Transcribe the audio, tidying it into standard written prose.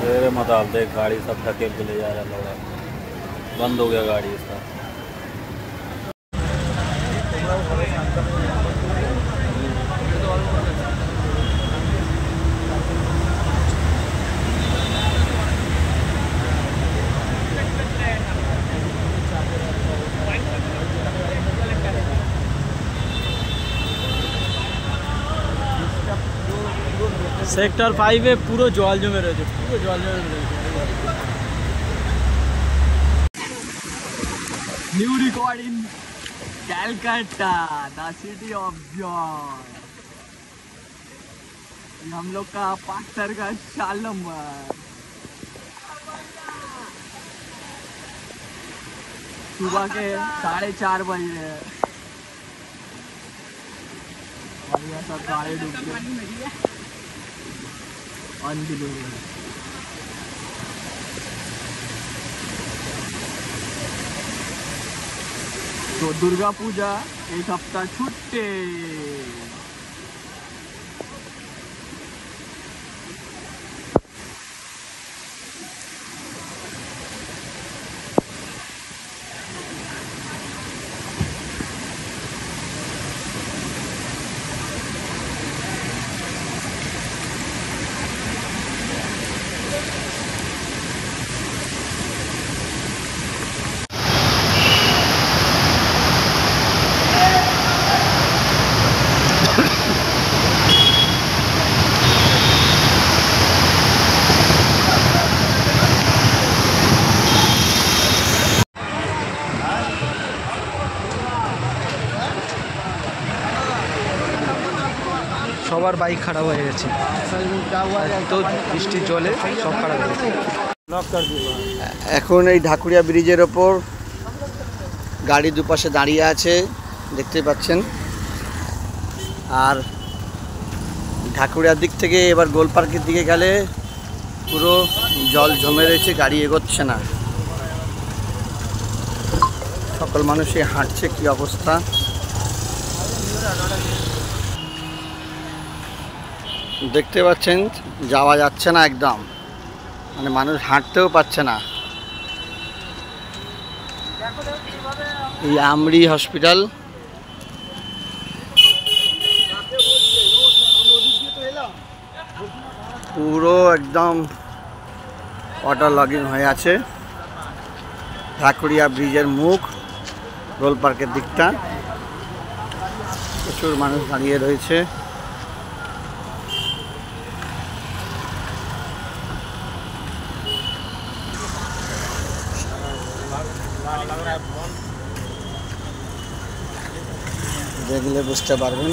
तेरे मताल देख गाड़ी सब ढकेल के ले जा रहा लौड़ा। बंद हो गया गाड़ी इसका। सेक्टर 5 में পুরো জল জমে রয়েছে, পুরো জল জমে রয়েছে। New record in Calcutta, the city of Joy. हम लोग का पार्टनर का 4 नंबर। सुबह के 4:30 बज रहे हैं और यह सब गाड़ी डूब गए। तो दुर्गा पूजा एक हफ्ता छुट्टे। সবার বাইক খারাপ হয়ে গেছে, তো বৃষ্টির জলে সব খারাপ হয়ে গেছে। এখন এই ঢাকুরিয়া ব্রিজের ওপর গাড়ি দুপাশে দাঁড়িয়ে আছে, দেখতে পাচ্ছেন। আর ঢাকুরিয়ার দিক থেকে এবার গোল পার্কের দিকে গেলে পুরো জল জমে রয়েছে, গাড়ি এগোচ্ছে না। সকল মানুষই হাঁটছে, কি অবস্থা। দেখতে পাচ্ছেন যাওয়া যাচ্ছে না একদম, মানে মানুষ হাঁটতেও পারছে না। এই আমরি হসপিটাল, পুরো একদম ওয়াটার লগিং হয়ে আছে। ঢাকুরিয়া ব্রিজের মুখ, গোল পার্কের দিকটা প্রচুর মানুষ দাঁড়িয়ে রয়েছে। দেখলে বুঝতে পারবেন।